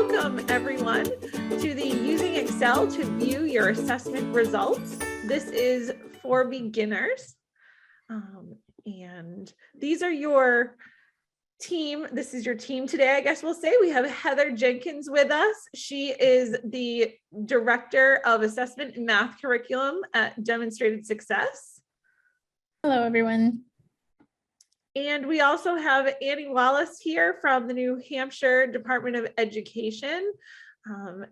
Welcome everyone to the Using Excel to View Your Assessment Results. This is for beginners. And these are your team. This is your team today, I guess we'll say. We have Heather Jenkins with us. She is the Director of Assessment and Math Curriculum at Demonstrated Success. Hello, everyone. And we also have Annie Wallace here from the New Hampshire Department of Education.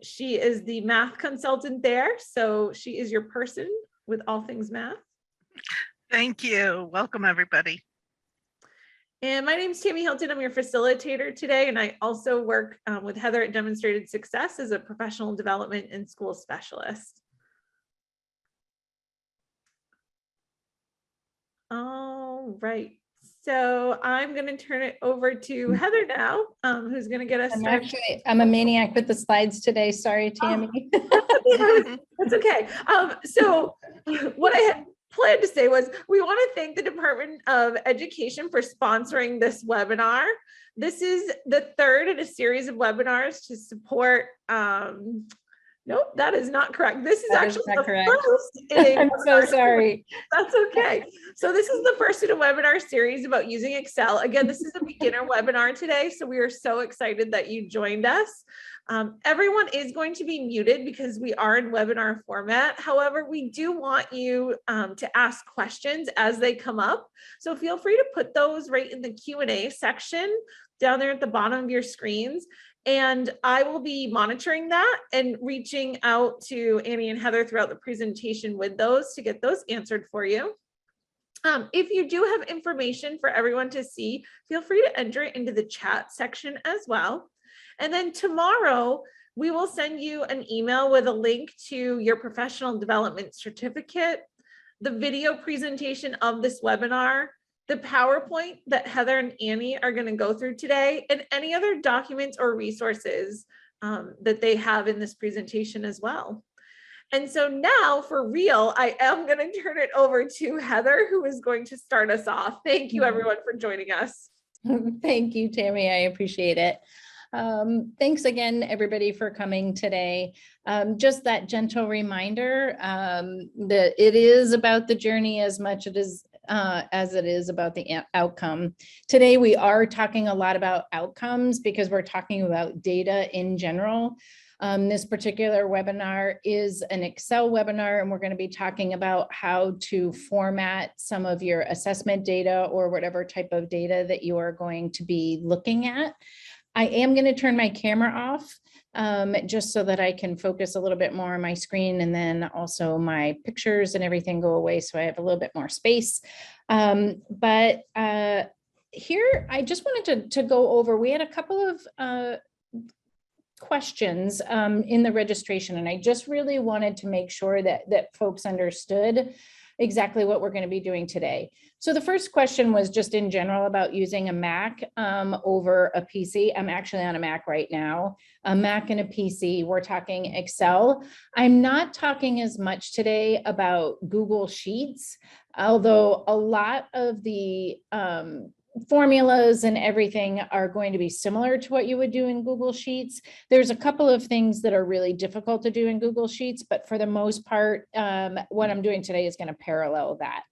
She is the math consultant there, so she is your person with all things math. Thank you. Welcome, everybody. And my name is Tammy Hilton. I'm your facilitator today, and I also work with Heather at Demonstrated Success as a professional development and school specialist. All right. So I'm going to turn it over to Heather now, who's going to get us started. I'm a maniac with the slides today. Sorry, Tammy. Oh, that's okay. So what I had planned to say was we want to thank the Department of Education for sponsoring this webinar. This is the third in a series of webinars to support nope, that is not correct. This is actually the first. I'm so sorry. That's okay. So this is the first in a webinar series about using Excel. Again, this is a beginner webinar today, so we are so excited that you joined us. Everyone is going to be muted because we are in webinar format. However, we do want you to ask questions as they come up. So feel free to put those right in the Q&A section down there at the bottom of your screens. And I will be monitoring that and reaching out to Annie and Heather throughout the presentation with those to get those answered for you. If you do have information for everyone to see, feel free to enter it into the chat section as well. And then tomorrow, we will send you an email with a link to your professional development certificate, the video presentation of this webinar, the PowerPoint that Heather and Annie are going to go through today, and any other documents or resources that they have in this presentation as well. And so now for real, I am going to turn it over to Heather, who is going to start us off. Thank you everyone for joining us. Thank you, Tammy. I appreciate it. Thanks again, everybody, for coming today. Just that gentle reminder that it is about the journey as much as it is about the outcome. Today, we are talking a lot about outcomes because we're talking about data in general. This particular webinar is an Excel webinar, and we're going to be talking about how to format some of your assessment data or whatever type of data that you are going to be looking at. I am going to turn my camera off just so that I can focus a little bit more on my screen, and then also my pictures and everything go away so I have a little bit more space. But here I just wanted to go over, we had a couple of questions in the registration, and I just really wanted to make sure that folks understood exactly what we're going to be doing today. So the first question was just in general about using a Mac over a PC. I'm actually on a Mac right now, a Mac and a PC. We're talking Excel. I'm not talking as much today about Google Sheets, although a lot of the formulas and everything are going to be similar to what you would do in Google Sheets. There's a couple of things that are really difficult to do in Google Sheets, but for the most part, what I'm doing today is going to parallel that.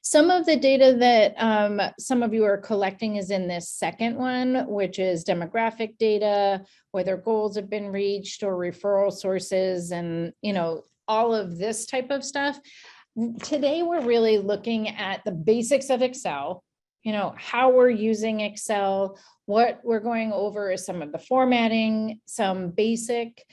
Some of the data that some of you are collecting is in this second one, which is demographic data, whether goals have been reached or referral sources, and all of this type of stuff. Today, we're really looking at the basics of Excel, how we're using Excel. What we're going over is some of the formatting, some basic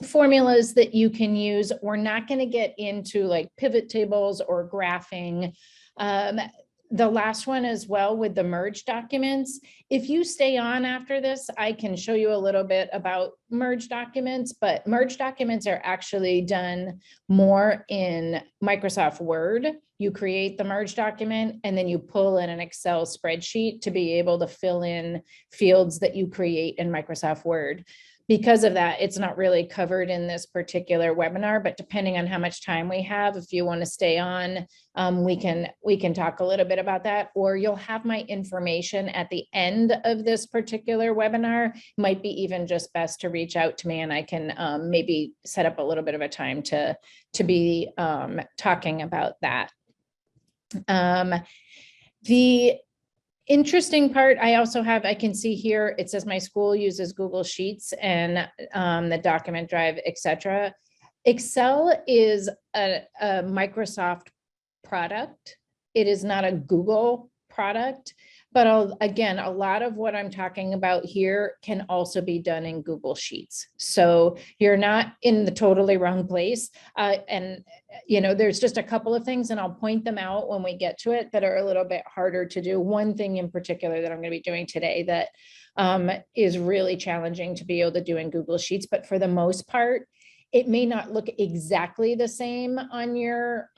formulas that you can use. We're not going to get into like pivot tables or graphing. The last one as well with the merge documents. If you stay on after this, I can show you a little bit about merge documents, but merge documents are actually done more in Microsoft Word. You create the merge document and then you pull in an Excel spreadsheet to be able to fill in fields that you create in Microsoft Word. because of that, it's not really covered in this particular webinar, but depending on how much time we have, if you want to stay on, we can talk a little bit about that, or you'll have my information at the end of this particular webinar. Might be even just best to reach out to me, and I can maybe set up a little bit of a time to be talking about that. The interesting part, I can see here, it says my school uses Google Sheets and the document drive, etc. Excel is a Microsoft product. It is not a Google product, but again, a lot of what I'm talking about here can also be done in Google Sheets. So you're not in the totally wrong place. And there's just a couple of things, and I'll point them out when we get to it, that are a little bit harder to do. One thing in particular that I'm going to be doing today that is really challenging to be able to do in Google Sheets, but for the most part, it may not look exactly the same on your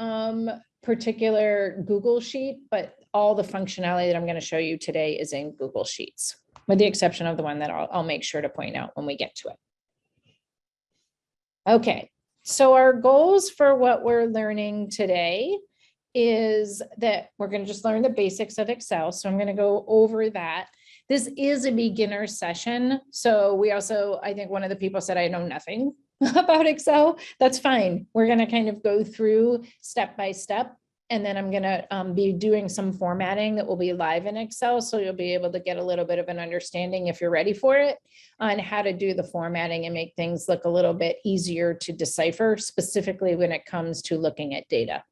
particular Google Sheet, but all the functionality that I'm going to show you today is in Google Sheets, with the exception of the one that I'll make sure to point out when we get to it. Okay, so our goals for what we're learning today is that we're going to just learn the basics of Excel. So I'm going to go over that. This is a beginner session. So I think one of the people said, I know nothing about Excel. That's fine. We're going to kind of go through step by step. And then I'm going to be doing some formatting that will be live in Excel. So you'll be able to get a little bit of an understanding, if you're ready for it, on how to do the formatting and make things look a little bit easier to decipher, specifically when it comes to looking at data.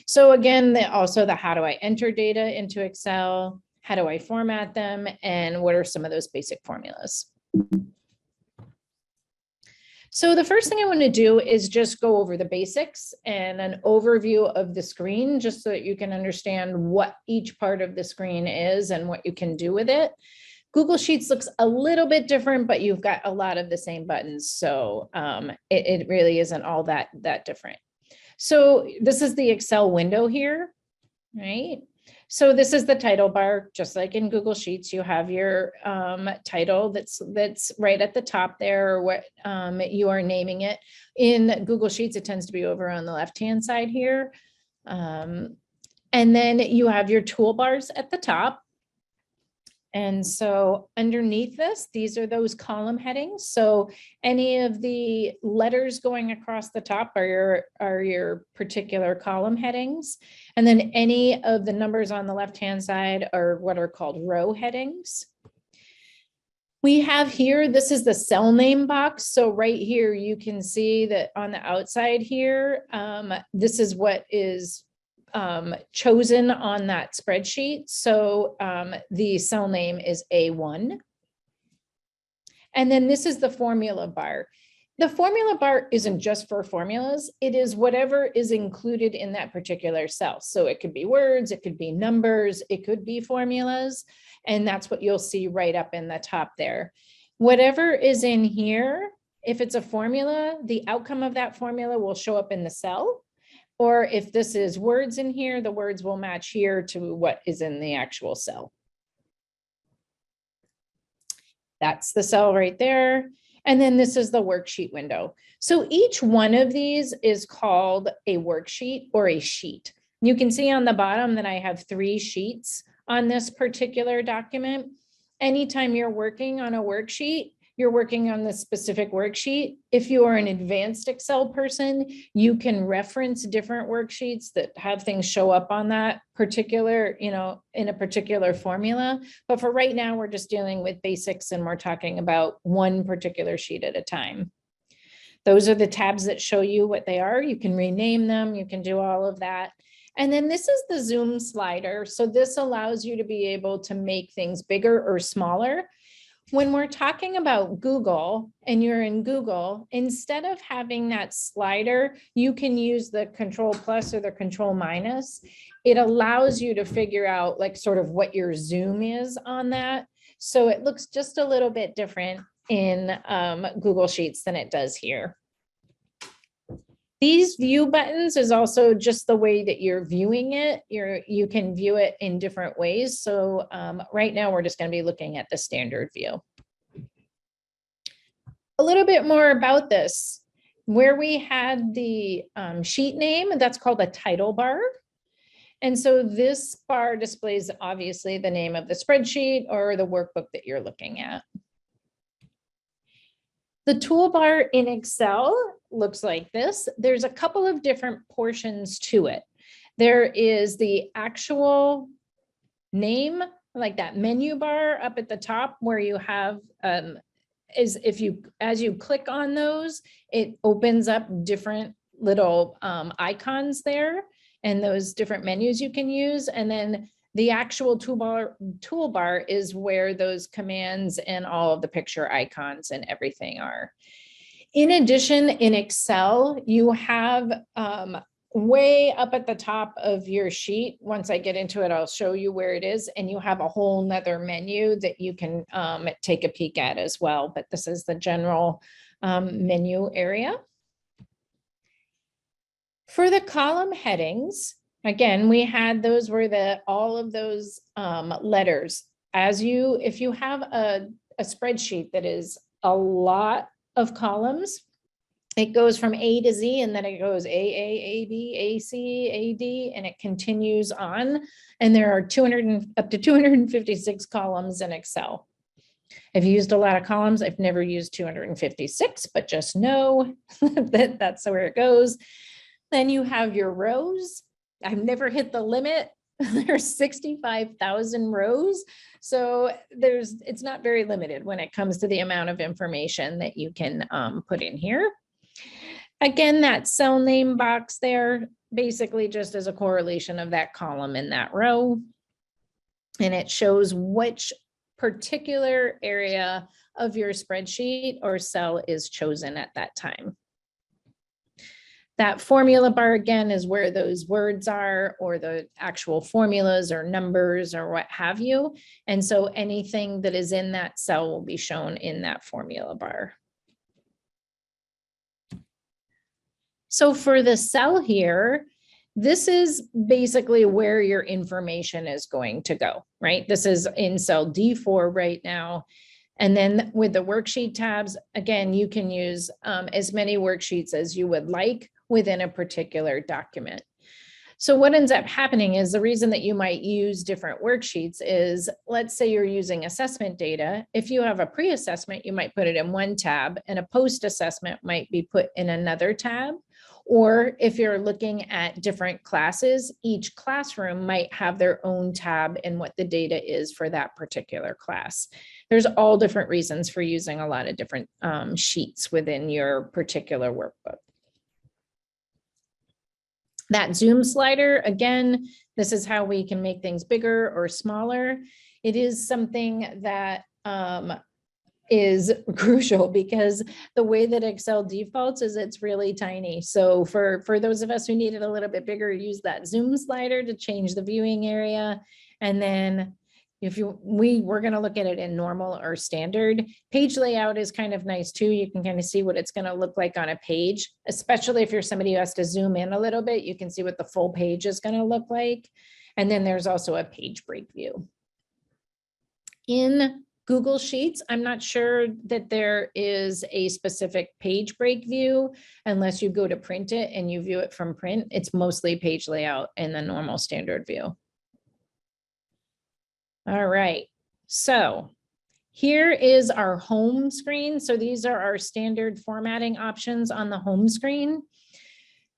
So again, also the how do I enter data into Excel, how do I format them, and what are some of those basic formulas. So the first thing I want to do is just go over the basics and an overview of the screen, just so that you can understand what each part of the screen is and what you can do with it. Google Sheets looks a little bit different, but you've got a lot of the same buttons. So it really isn't all that different. So this is the Excel window here, right? So this is the title bar. Just like in Google Sheets, you have your title that's right at the top there, or what you are naming it. In Google Sheets, it tends to be over on the left-hand side here. And then you have your toolbars at the top. And so underneath this, these are those column headings. So any of the letters going across the top are your particular column headings. And then any of the numbers on the left-hand side are what are called row headings. We have here, this is the cell name box. So right here, you can see that on the outside here, this is what is chosen on that spreadsheet. So the cell name is A1. And then this is the formula bar. The formula bar isn't just for formulas. It is whatever is included in that particular cell. So it could be words, it could be numbers, it could be formulas. And that's what you'll see right up in the top there. Whatever is in here, if it's a formula, the outcome of that formula will show up in the cell. Or if this is words in here, the words will match here to what is in the actual cell. That's the cell right there. And then this is the worksheet window. So each one of these is called a worksheet or a sheet. You can see on the bottom that I have 3 sheets on this particular document. Anytime you're working on a worksheet, you're working on this specific worksheet. If you are an advanced Excel person, you can reference different worksheets that have things show up on that particular, in a particular formula. But for right now, we're just dealing with basics and we're talking about one particular sheet at a time. Those are the tabs that show you what they are. You can rename them, you can do all of that. And then this is the zoom slider. So this allows you to be able to make things bigger or smaller. When we're talking about Google and you're in Google, instead of having that slider, you can use the Control plus or the Control minus. It allows you to figure out like sort of what your zoom is on that. So it looks just a little bit different in Google Sheets than it does here. These view buttons is also just the way that you're viewing it. You can view it in different ways. So right now we're just going to be looking at the standard view. a little bit more about this. Where we had the sheet name, that's called a title bar. And so this bar displays obviously the name of the spreadsheet or the workbook that you're looking at. The toolbar in Excel looks like this. There's a couple of different portions to it. There is the actual name, like that menu bar up at the top where you have, as you click on those, it opens up different little icons there and those different menus you can use. And then the actual toolbar is where those commands and all of the picture icons and everything are. In addition, in Excel, you have way up at the top of your sheet. Once I get into it, I'll show you where it is. And you have a whole nother menu that you can take a peek at as well. But this is the general menu area. For the column headings, again, we had those were all of those letters. If you have a spreadsheet that is a lot of columns, it goes from A to Z, and then it goes A, B, A, C, A, D, and it continues on. And there are up to 256 columns in Excel. I've used a lot of columns. I've never used 256, but just know that that's where it goes. Then you have your rows. I've never hit the limit. There's 65,000 rows. So it's not very limited when it comes to the amount of information that you can put in here. Again, that cell name box there basically just as a correlation of that column in that row. And it shows which particular area of your spreadsheet or cell is chosen at that time. That formula bar, again, is where those words are, or the actual formulas or numbers or what have you. And so anything that is in that cell will be shown in that formula bar. So for the cell here, this is basically where your information is going to go, right? This is in cell D4 right now. And then with the worksheet tabs, again, you can use as many worksheets as you would like within a particular document. So what ends up happening is the reason that you might use different worksheets is, let's say you're using assessment data. If you have a pre-assessment, you might put it in one tab, and a post-assessment might be put in another tab. Or if you're looking at different classes, each classroom might have their own tab in what the data is for that particular class. There's all different reasons for using a lot of different sheets within your particular workbook. That zoom slider, again, this is how we can make things bigger or smaller. It is something that is crucial because the way that Excel defaults is it's really tiny. So for those of us who need it a little bit bigger, use that zoom slider to change the viewing area. And then we're going to look at it in normal or standard. Page layout is kind of nice too. You can kind of see what it's going to look like on a page, especially if you're somebody who has to zoom in a little bit, you can see what the full page is going to look like. And then there's also a page break view. In Google Sheets, I'm not sure that there is a specific page break view unless you go to print it and you view it from print. It's mostly page layout in the normal standard view. All right, so here is our home screen. So these are our standard formatting options on the home screen.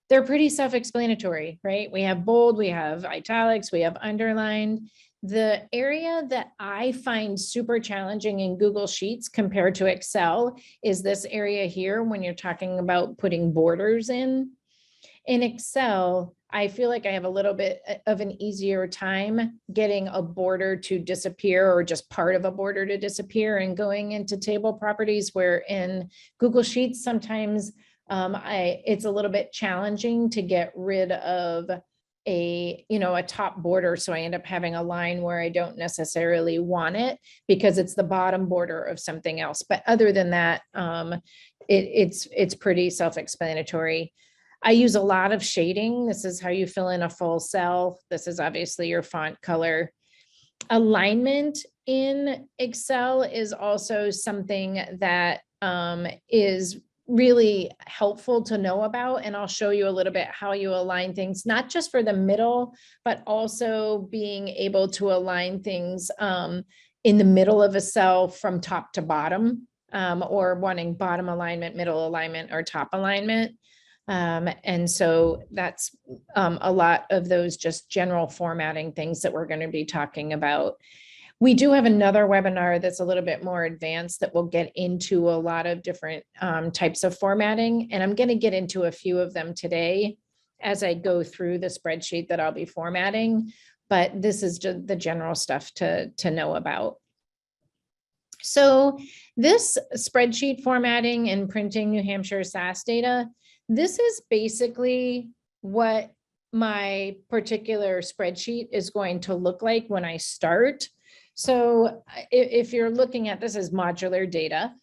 They're pretty self-explanatory, right? We have bold, we have italics, we have underlined. The area that I find super challenging in Google Sheets compared to Excel is this area here when you're talking about putting borders in. In Excel, I feel like I have a little bit of an easier time getting a border to disappear or just part of a border to disappear and going into table properties, where in Google Sheets, sometimes it's a little bit challenging to get rid of a top border. So I end up having a line where I don't necessarily want it because it's the bottom border of something else. But other than that, it's pretty self-explanatory. I use a lot of shading. This is how you fill in a full cell. This is obviously your font color. Alignment in Excel is also something that is really helpful to know about. And I'll show you a little bit how you align things, not just for the middle, but also being able to align things in the middle of a cell from top to bottom, or wanting bottom alignment, middle alignment, or top alignment. And so that's a lot of those just general formatting things that we're going to be talking about. We do have another webinar that's a little bit more advanced that will get into a lot of different types of formatting. And I'm going to get into a few of them today as I go through the spreadsheet that I'll be formatting. But this is just the general stuff to know about. So this spreadsheet formatting and printing New Hampshire SAS data, this is basically what my particular spreadsheet is going to look like when I start. So if you're looking at this as modular data,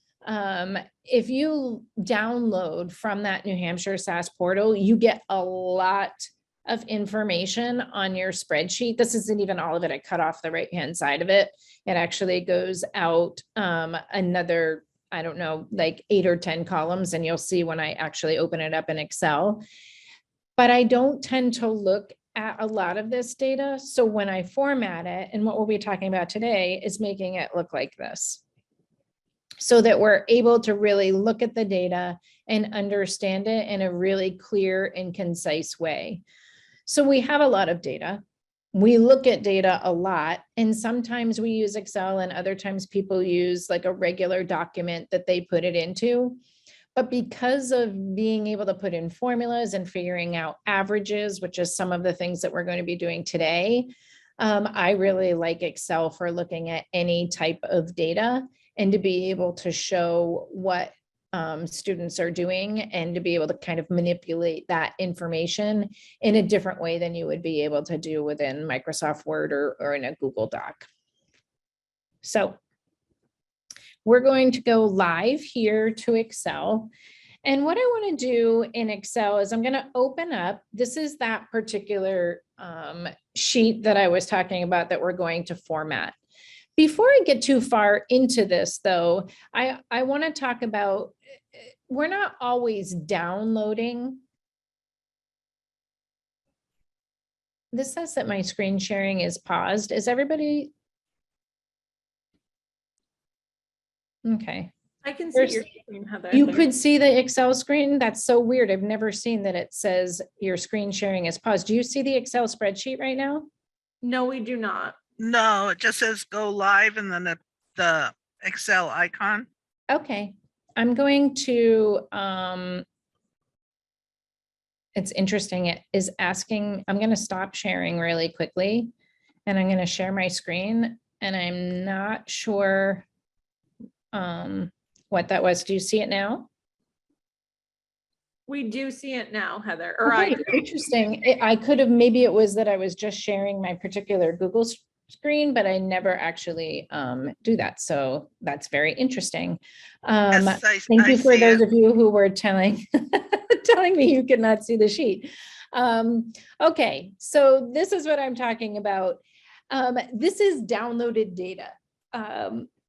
if you download from that New Hampshire SAS portal, you get a lot of information on your spreadsheet. This isn't even all of it. I cut off the right-hand side of it. It actually goes out another, I don't know, like 8 or 10 columns, and you'll see when I actually open it up in Excel. But I don't tend to look at a lot of this data. So when I format it, and what we'll be talking about today is making it look like this, so that we're able to really look at the data and understand it in a really clear and concise way. So we have a lot of data. We look at data a lot, and sometimes we use Excel and other times people use like a regular document that they put it into. But because of being able to put in formulas and figuring out averages, which is some of the things that we're going to be doing today, I really like Excel for looking at any type of data and to be able to show what students are doing and to be able to kind of manipulate that information in a different way than you would be able to do within Microsoft Word or in a Google Doc. So we're going to go live here to Excel. And what I want to do in Excel is I'm going to open up, this is that particular sheet that I was talking about that we're going to format. Before I get too far into this though, I want to talk about, we're not always downloading. This says that my screen sharing is paused. Is everybody? Okay. I can see your screen, Heather. You could see the Excel screen. That's so weird. I've never seen that it says your screen sharing is paused. Do you see the Excel spreadsheet right now? No, we do not. No, it just says go live and then the Excel icon. Okay. I'm going to, it's interesting. It is asking, I'm going to stop sharing really quickly and I'm going to share my screen, and I'm not sure what that was. Do you see it now? We do see it now, Heather, or I do. Interesting. I could have, maybe it was that I was just sharing my particular Google screen, but I never actually do that. So that's very interesting. Yes, Thank you for those of you who were telling me you could not see the sheet. Okay, so this is what I'm talking about. This is downloaded data.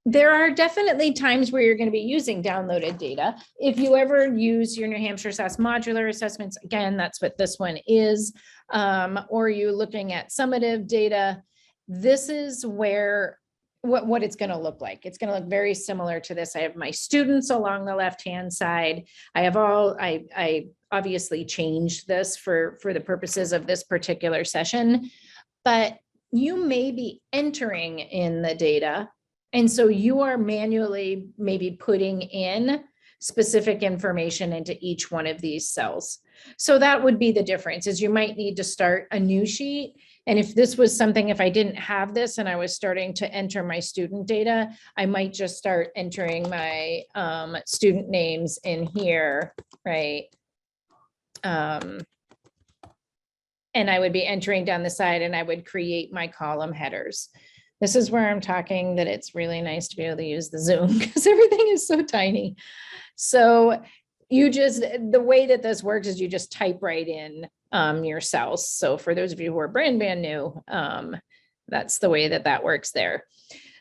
There are definitely times where you're going to be using downloaded data. If you ever use your New Hampshire SAS modular assessments, again, that's what this one is, or you're looking at summative data, this is where what it's going to look like. It's going to look very similar to this. I have my students along the left-hand side. I have I obviously changed this for the purposes of this particular session, but you may be entering in the data. And so you are manually maybe putting in specific information into each one of these cells. So that would be the difference, is you might need to start a new sheet. And if this was something, if I didn't have this and I was starting to enter my student data, I might just start entering my student names in here, right? And I would be entering down the side and I would create my column headers. This is where I'm talking that it's really nice to be able to use the Zoom because everything is so tiny. So you just, the way that this works is you just type right in your cells. So for those of you who are brand new, that's the way that works there.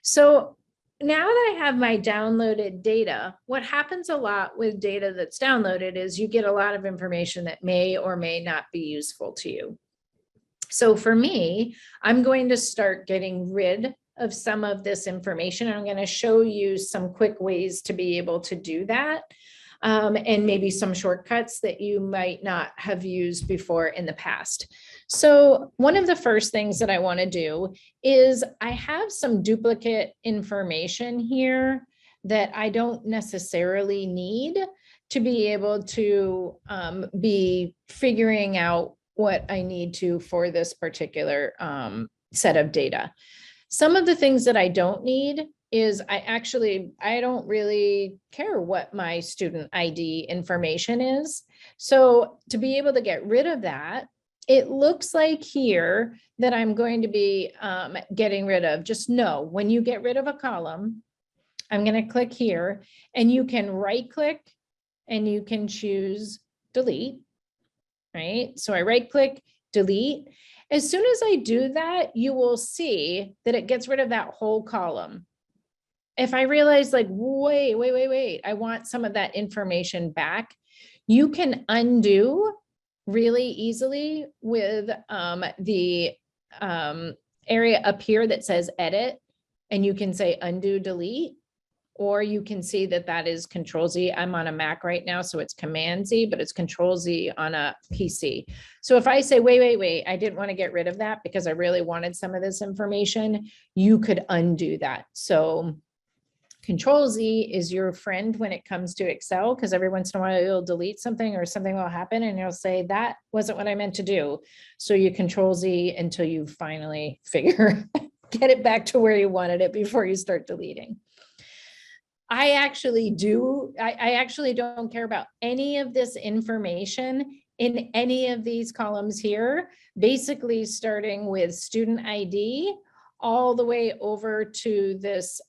So now that I have my downloaded data, what happens a lot with data that's downloaded is you get a lot of information that may or may not be useful to you. So for me, I'm going to start getting rid of some of this information. I'm going to show you some quick ways to be able to do that. And maybe some shortcuts that you might not have used before in the past. So one of the first things that I want to do is I have some duplicate information here that I don't necessarily need to be able to be figuring out what I need to for this particular set of data. Some of the things that I don't need is I don't really care what my student ID information is. So to be able to get rid of that, it looks like here that I'm going to be getting rid of. Just know when you get rid of a column, I'm going to click here and you can right click and you can choose delete, right? So I right click, delete. As soon as I do that, you will see that it gets rid of that whole column. If I realize like, wait, I want some of that information back, you can undo really easily with the area up here that says edit, and you can say undo delete, or you can see that that is Control Z. I'm on a Mac right now, so it's Command Z, but it's Control Z on a PC. So if I say, wait, I didn't want to get rid of that because I really wanted some of this information, you could undo that. So Control Z is your friend when it comes to Excel, because every once in a while you'll delete something or something will happen and you'll say, that wasn't what I meant to do. So you Control Z until you finally figure, get it back to where you wanted it before you start deleting. I actually don't care about any of this information in any of these columns here, basically starting with student ID all the way over to this,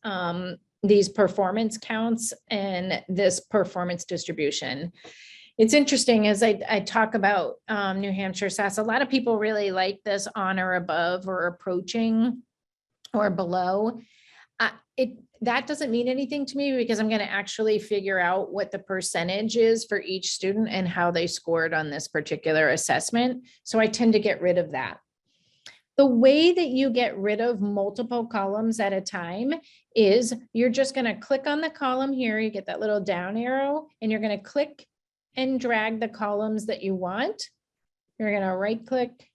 these performance counts and this performance distribution. It's interesting as I talk about New Hampshire SAS, a lot of people really like this on or above or approaching or below. That doesn't mean anything to me because I'm going to actually figure out what the percentage is for each student and how they scored on this particular assessment. So I tend to get rid of that. The way that you get rid of multiple columns at a time is you're just going to click on the column here. You get that little down arrow and you're going to click and drag the columns that you want. You're going to right click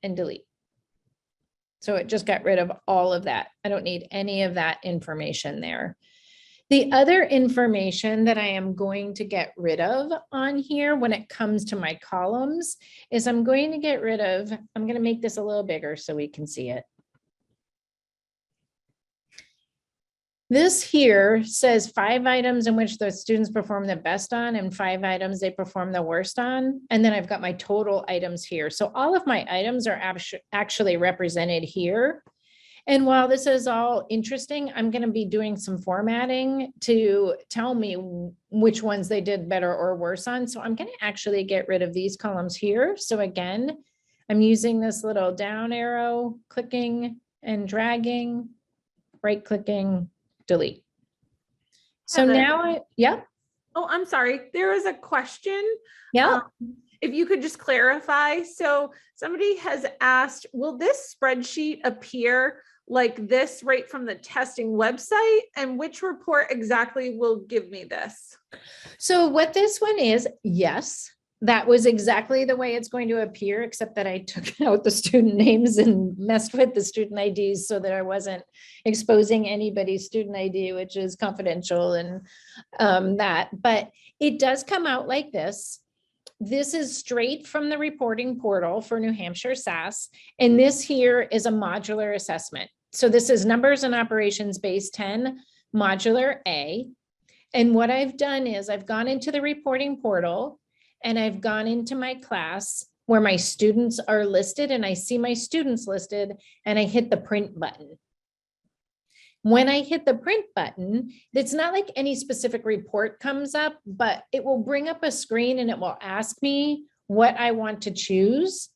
and delete. So it just got rid of all of that. I don't need any of that information there. The other information that I am going to get rid of on here when it comes to my columns is I'm going to get rid of, I'm going to make this a little bigger so we can see it. This here says 5 items in which the students perform the best on and 5 items they perform the worst on. And then I've got my total items here. So all of my items are actually represented here. And while this is all interesting, I'm going to be doing some formatting to tell me which ones they did better or worse on. So I'm going to actually get rid of these columns here. So again, I'm using this little down arrow, clicking and dragging, right clicking, delete. So now yeah. Oh, I'm sorry. There was a question. Yeah. If you could just clarify. So somebody has asked, will this spreadsheet appear like this right from the testing website? And which report exactly will give me this? So what this one is, yes, that was exactly the way it's going to appear, except that I took out the student names and messed with the student IDs so that I wasn't exposing anybody's student ID, which is confidential and that, but it does come out like this. This is straight from the reporting portal for New Hampshire SAS. And this here is a modular assessment. So this is numbers and operations base 10, modular A. And what I've done is I've gone into the reporting portal and I've gone into my class where my students are listed and I see my students listed and I hit the print button. When I hit the print button, it's not like any specific report comes up, but it will bring up a screen and it will ask me what I want to choose.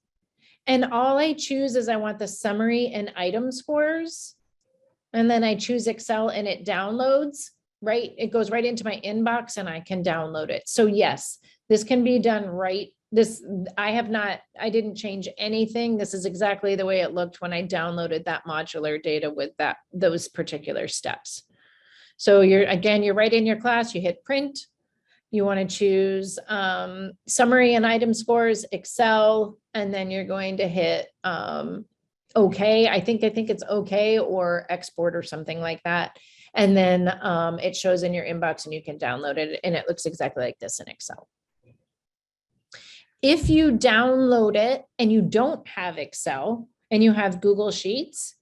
And all I choose is I want the summary and item scores. and then I choose Excel and it downloads, right? It goes right into my inbox and I can download it. So yes, this can be done right. I didn't change anything. This is exactly the way it looked when I downloaded that modular data with those particular steps. So you're right in your class, you hit print. You want to choose summary and item scores, Excel, and then you're going to hit okay. I think it's okay, or export or something like that. And then it shows in your inbox and you can download it, and it looks exactly like this in Excel. If you download it and you don't have Excel and you have Google Sheets,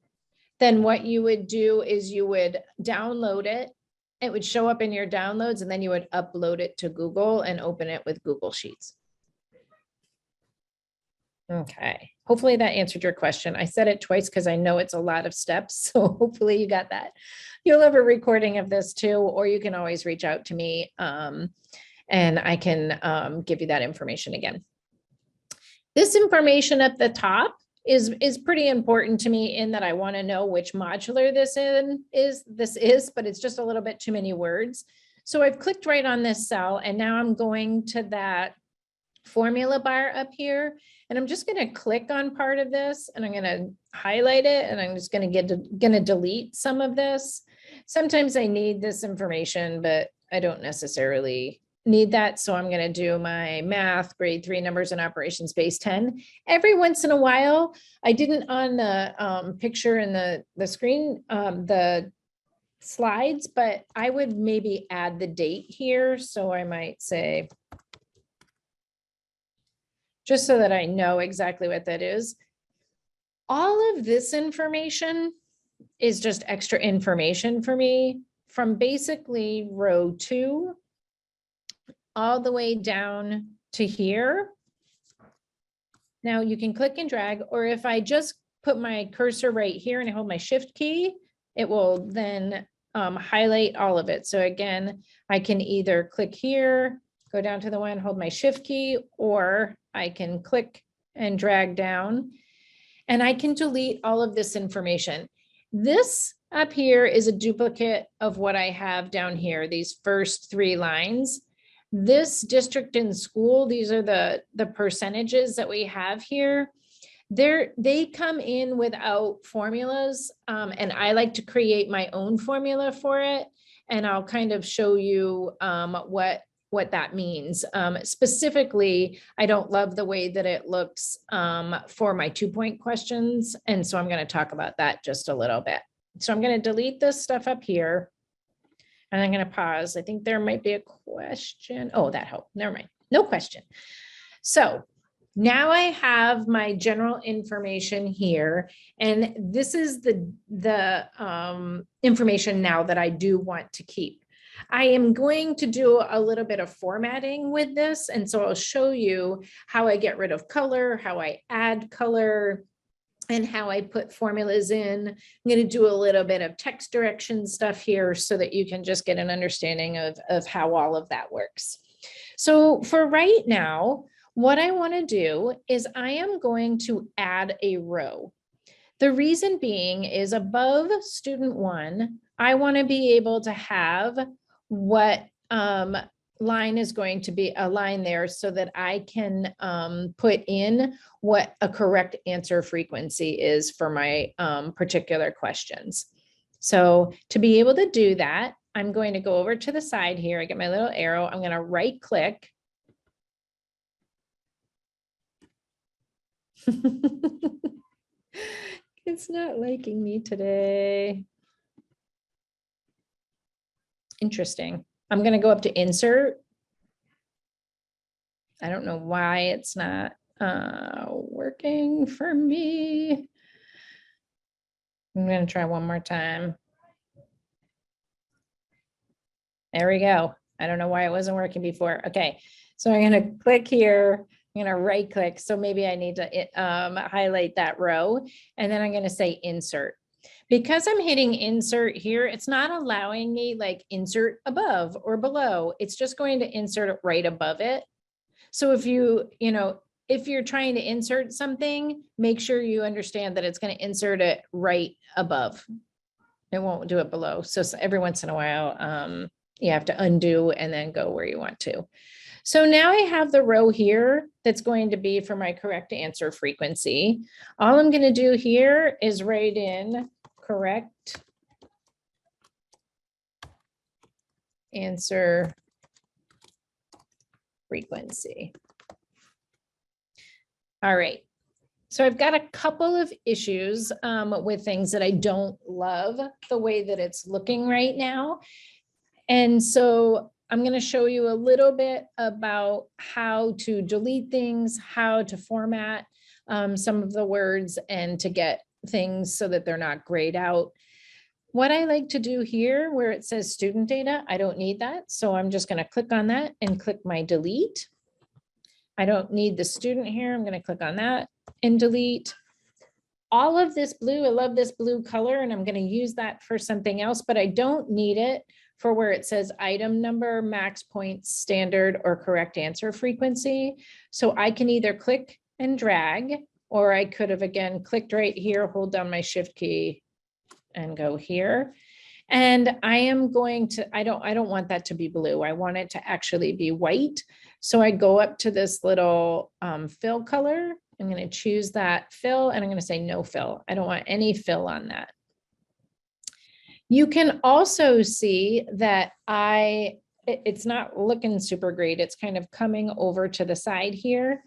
then what you would do is you would download it. It would show up in your downloads, and then you would upload it to Google and open it with Google Sheets. Okay, hopefully that answered your question. I said it twice because I know it's a lot of steps, so hopefully you got that. You'll have a recording of this too, or you can always reach out to me and I can give you that information again. This information at the top is pretty important to me, in that I want to know which modular this is, but it's just a little bit too many words. So I've clicked right on this cell, and now I'm going to that formula bar up here, and I'm just going to click on part of this, and I'm going to highlight it, and I'm just going to delete some of this. Sometimes I need this information, but I don't necessarily need that. So I'm going to do my math, grade 3, numbers and operations, base 10. Every once in a while, I didn't on the picture in the screen, the slides, but I would maybe add the date here. So I might say, just so that I know exactly what that is. All of this information is just extra information for me from basically row 2 all the way down to here. Now you can click and drag, or if I just put my cursor right here and I hold my shift key, it will then highlight all of it. So again, I can either click here, go down to the one, hold my shift key, or I can click and drag down, and I can delete all of this information. This up here is a duplicate of what I have down here, these first 3 lines. This district and school, these are the percentages that we have here. They come in without formulas, and I like to create my own formula for it, and I'll kind of show you what that means. Specifically, I don't love the way that it looks for my 2-point questions, and so I'm going to talk about that just a little bit. So I'm going to delete this stuff up here. And I'm going to pause. I think there might be a question. Oh, that helped. Never mind. No question. So now I have my general information here. And this is the information now that I do want to keep. I am going to do a little bit of formatting with this. And so I'll show you how I get rid of color, how I add color, and how I put formulas in. I'm going to do a little bit of text direction stuff here so that you can just get an understanding of how all of that works. So for right now, what I want to do is I am going to add a row. The reason being is above student 1, I want to be able to have what line is going to be a line there so that I can put in what a correct answer frequency is for my particular questions. So to be able to do that, I'm going to go over to the side here. I get my little arrow. I'm going to right click. It's not liking me today. Interesting. I'm going to go up to insert. I don't know why it's not working for me. I'm going to try one more time. There we go. I don't know why it wasn't working before. Okay, so I'm going to click here. I'm going to right click. So maybe I need to highlight that row, and then I'm going to say insert. Because I'm hitting insert here, it's not allowing me like insert above or below. It's just going to insert it right above it. So if if you're trying to insert something, make sure you understand that it's going to insert it right above. It won't do it below. So every once in a while, you have to undo and then go where you want to. So now I have the row here that's going to be for my correct answer frequency. All I'm going to do here is write in correct answer frequency. All right. So I've got a couple of issues with things that I don't love the way that it's looking right now. And so I'm going to show you a little bit about how to delete things, how to format some of the words, and to get things so that they're not grayed out. What I like to do here where it says student data, I don't need that. So I'm just going to click on that and click my delete. I don't need the student here. I'm going to click on that and delete. All of this blue, I love this blue color, and I'm going to use that for something else, but I don't need it for where it says item number, max points, standard, or correct answer frequency. So I can either click and drag, or I could have again clicked right here, hold down my shift key and go here. And I am going to, I don't want that to be blue. I want it to actually be white. So I go up to this little fill color. I'm going to choose that fill, and I'm going to say no fill. I don't want any fill on that. You can also see that it's not looking super great. It's kind of coming over to the side here.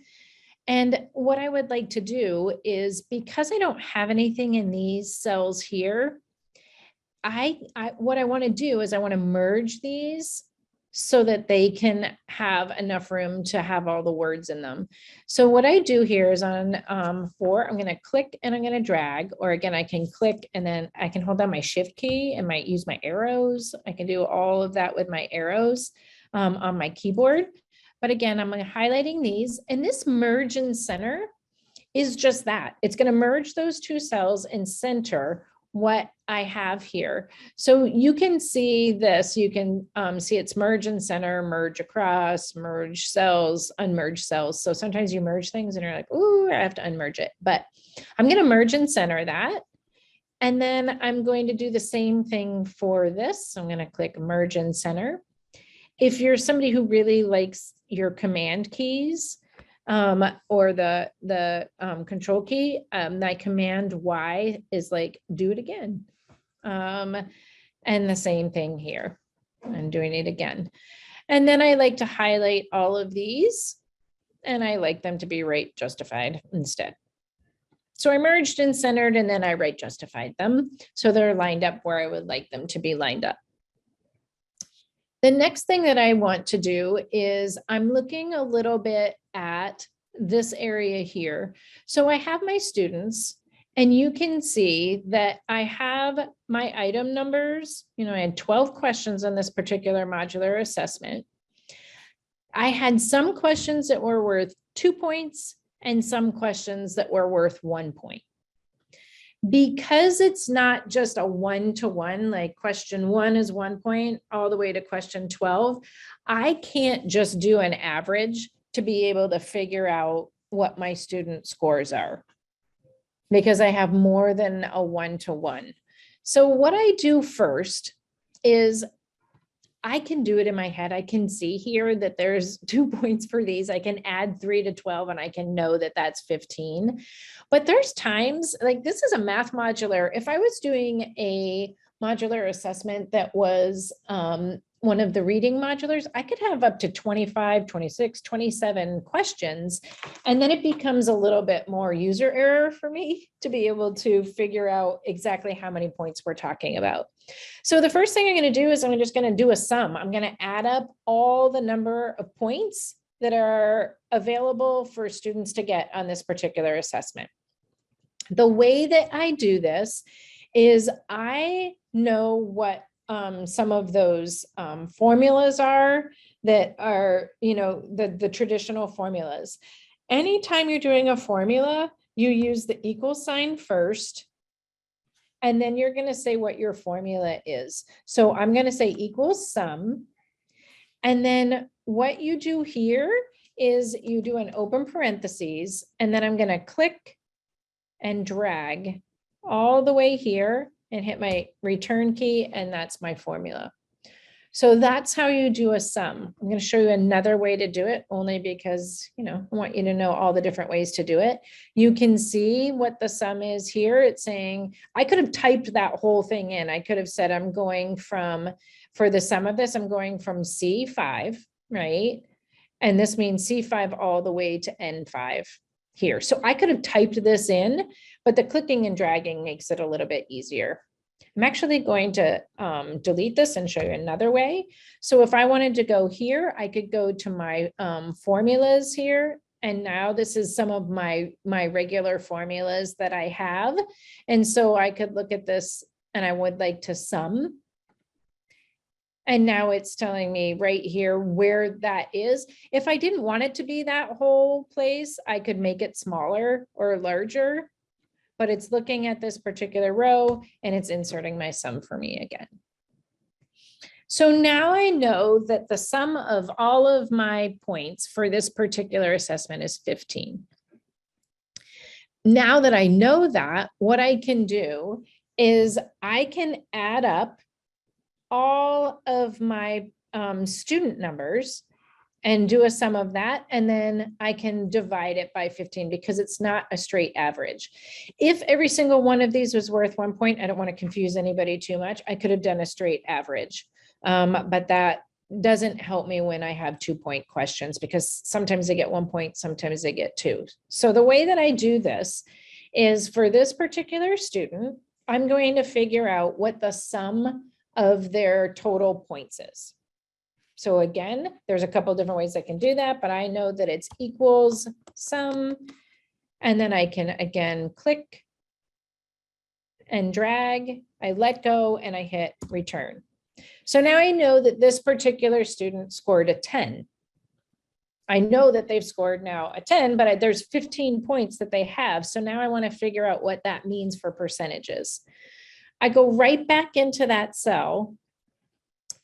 And what I would like to do is, because I don't have anything in these cells here, what I want to do is I want to merge these so that they can have enough room to have all the words in them. So what I do here is on 4, I'm going to click and I'm going to drag, or again, I can click and then I can hold down my shift key and use my arrows. I can do all of that with my arrows on my keyboard. But again, I'm highlighting these, and this merge and center is just that. It's going to merge those two cells and center what I have here. So you can see this, you can see it's merge and center, merge across, merge cells, unmerge cells. So sometimes you merge things and you're like, ooh, I have to unmerge it. But I'm going to merge and center that. And then I'm going to do the same thing for this. So I'm going to click merge and center. If you're somebody who really likes your command keys, or the control key, that command Y is like, do it again. And the same thing here. I'm doing it again. And then I like to highlight all of these, and I like them to be right justified instead. So I merged and centered, and then I right justified them. So they're lined up where I would like them to be lined up. The next thing that I want to do is I'm looking a little bit at this area here. So I have my students, and you can see that I have my item numbers. You know, I had 12 questions on this particular modular assessment. I had some questions that were worth 2 points and some questions that were worth 1 point. Because it's not just a 1-to-1, like question 1 is 1 point all the way to question 12, I can't just do an average to be able to figure out what my student scores are, because I have more than a 1-to-1. So what I do first is I can do it in my head. I can see here that there's 2 points for these. I can add 3 to 12 and I can know that that's 15. But there's times, like this is a math modular. If I was doing a modular assessment that was one of the reading modulars, I could have up to 25, 26, 27 questions. And then it becomes a little bit more user error for me to be able to figure out exactly how many points we're talking about. So the first thing I'm going to do is I'm just going to do a sum. I'm going to add up all the number of points that are available for students to get on this particular assessment. The way that I do this is I know what some of those formulas are that are, you know, the traditional formulas. Anytime you're doing a formula, you use the equal sign first, and then you're going to say what your formula is. So I'm going to say equals sum. And then what you do here is you do an open parentheses, and then I'm going to click and drag all the way here and hit my return key, and that's my formula. So that's how you do a sum. I'm going to show you another way to do it, only because, I want you to know all the different ways to do it. You can see what the sum is here. It's saying, I could have typed that whole thing in. I could have said, I'm going from, for the sum of this, I'm going from C5, right? And this means C5 all the way to N5 here. So I could have typed this in, but the clicking and dragging makes it a little bit easier. I'm actually going to delete this and show you another way. So if I wanted to go here, I could go to my formulas here. And now this is some of my regular formulas that I have. And so I could look at this and I would like to sum. And now it's telling me right here where that is. If I didn't want it to be that whole place, I could make it smaller or larger. But it's looking at this particular row and it's inserting my sum for me again. So now I know that the sum of all of my points for this particular assessment is 15. Now that I know that, what I can do is I can add up all of my student numbers and do a sum of that. And then I can divide it by 15 because it's not a straight average. If every single one of these was worth 1 point, I don't want to confuse anybody too much. I could have done a straight average, but that doesn't help me when I have 2 point questions because sometimes they get 1 point, sometimes they get 2. So the way that I do this is for this particular student, I'm going to figure out what the sum of their total points is. So again, there's a couple different ways I can do that, but I know that it's equals sum. And then I can again click and drag, I let go and I hit return. So now I know that this particular student scored a 10. I know that they've scored now a 10, but there's 15 points that they have. So now I want to figure out what that means for percentages. I go right back into that cell.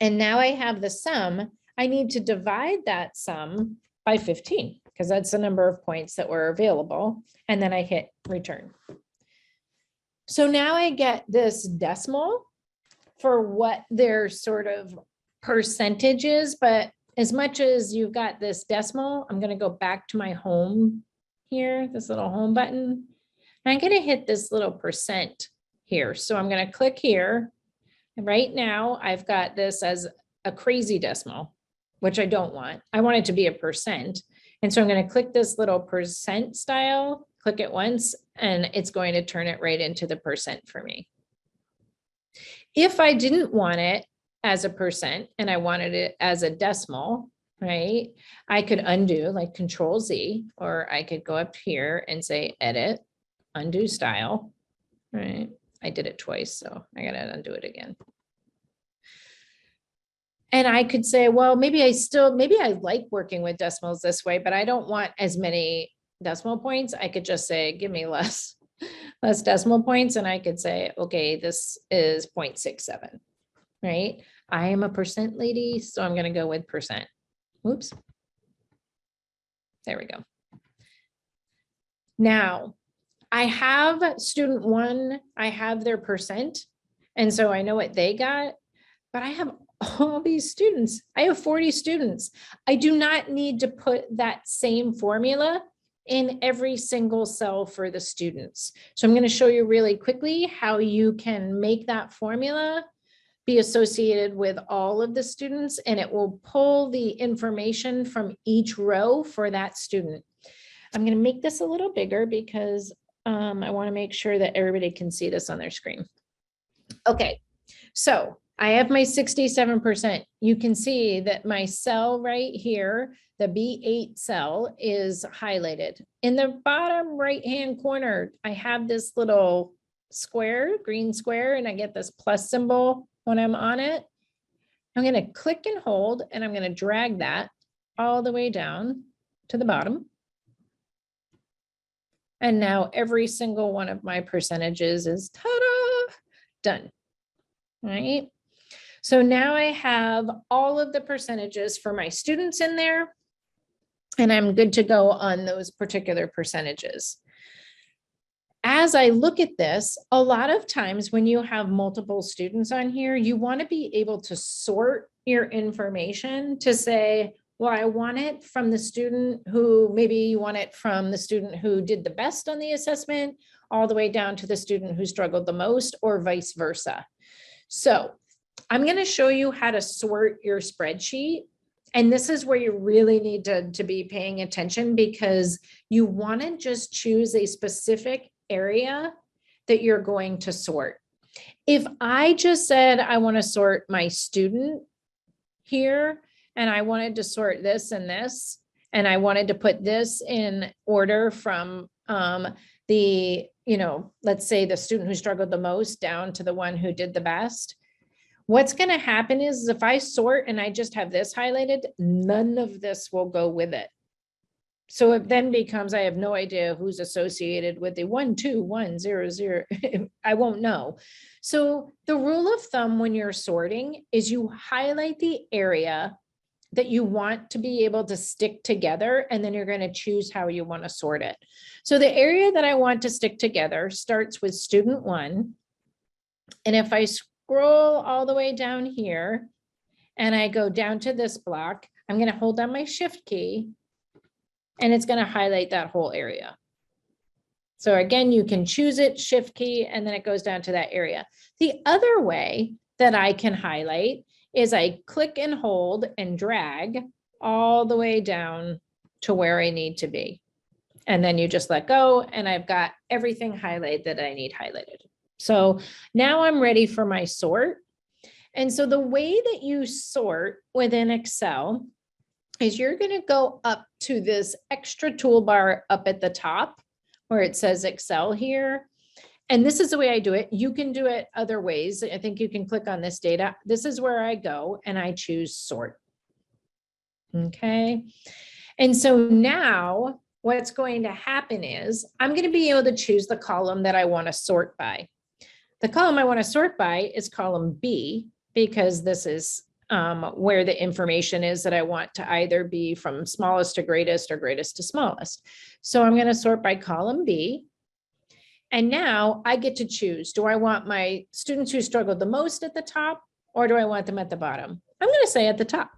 And now I have the sum. I need to divide that sum by 15 because that's the number of points that were available. And then I hit return. So now I get this decimal for what their sort of percentage is. But as much as you've got this decimal, I'm going to go back to my home here, this little home button. And I'm going to hit this little percent here. So I'm going to click here. And right now I've got this as a crazy decimal, which I don't want. I want it to be a percent. And so I'm going to click this little percent style, click it once, and it's going to turn it right into the percent for me. If I didn't want it as a percent and I wanted it as a decimal, right, I could undo like Control Z, or I could go up here and say edit, undo style, right? I did it twice, so I gotta undo it again. And I could say, well, maybe I like working with decimals this way, but I don't want as many decimal points. I could just say, give me less decimal points. And I could say, okay, this is 0.67, right? I am a percent lady, so I'm gonna go with percent. Whoops. There we go. Now, I have student 1, I have their percent, and so I know what they got, but I have all these students. I have 40 students. I do not need to put that same formula in every single cell for the students. So I'm going to show you really quickly how you can make that formula be associated with all of the students, and it will pull the information from each row for that student. I'm going to make this a little bigger because I want to make sure that everybody can see this on their screen. Okay, so I have my 67%. You can see that my cell right here, the B8 cell, is highlighted. In the bottom right-hand corner, I have this little square, green square, and I get this plus symbol when I'm on it. I'm going to click and hold, and I'm going to drag that all the way down to the bottom. And now every single one of my percentages is ta-da, done, right? So now I have all of the percentages for my students in there, and I'm good to go on those particular percentages. as I look at this, a lot of times when you have multiple students on here, you want to be able to sort your information to say, well, I want it from the student who, maybe you want it from the student who did the best on the assessment, all the way down to the student who struggled the most, or vice versa. So I'm going to show you how to sort your spreadsheet. And this is where you really need to be paying attention, because you want to just choose a specific area that you're going to sort. If I just said, I want to sort my student here, and I wanted to sort this and this, and I wanted to put this in order from the, let's say the student who struggled the most down to the one who did the best, what's going to happen is if I sort and I just have this highlighted, none of this will go with it. So it then becomes, I have no idea who's associated with the 1, 2, 1, 0, 0. I won't know. So the rule of thumb when you're sorting is you highlight the area that you want to be able to stick together, and then you're going to choose how you want to sort it. So the area that I want to stick together starts with student 1. And if I scroll all the way down here and I go down to this block, I'm going to hold down my shift key, and it's going to highlight that whole area. So again, you can choose it, shift key, and then it goes down to that area. The other way that I can highlight is I click and hold and drag all the way down to where I need to be. And then you just let go, and I've got everything highlighted that I need highlighted. So now I'm ready for my sort. And so the way that you sort within Excel is you're going to go up to this extra toolbar up at the top where it says Excel here. And this is the way I do it. You can do it other ways. I think you can click on this data. This is where I go and I choose sort. Okay. And so now what's going to happen is I'm going to be able to choose the column that I want to sort by. The column I want to sort by is column B, because this is where the information is that I want to either be from smallest to greatest or greatest to smallest. So I'm going to sort by column B. And now I get to choose, do I want my students who struggled the most at the top, or do I want them at the bottom? I'm going to say at the top.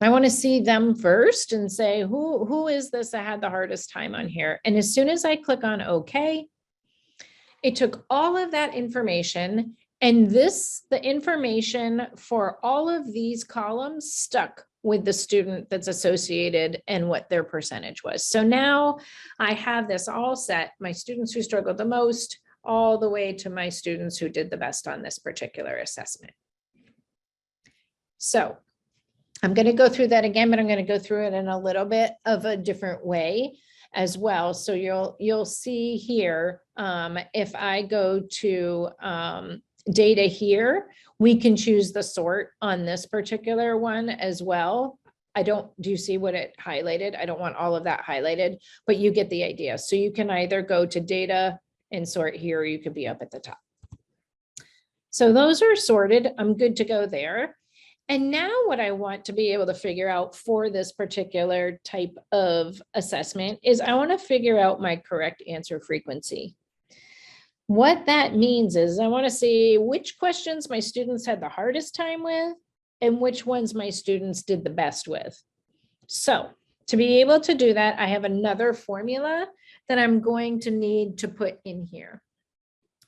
I want to see them first and say, who is this that had the hardest time on here? And as soon as I click on OK, it took all of that information, and the information for all of these columns stuck with the student that's associated and what their percentage was. So now I have this all set, my students who struggled the most, all the way to my students who did the best on this particular assessment. So I'm going to go through that again, but I'm going to go through it in a little bit of a different way as well. So you'll see here, if I go to data here, we can choose the sort on this particular one as well. Do you see what it highlighted? I don't want all of that highlighted, but you get the idea. So you can either go to data and sort here, or you could be up at the top. So those are sorted. I'm good to go there. And now what I want to be able to figure out for this particular type of assessment is I want to figure out my correct answer frequency. What that means is I want to see which questions my students had the hardest time with and which ones my students did the best with. So to be able to do that, I have another formula that I'm going to need to put in here.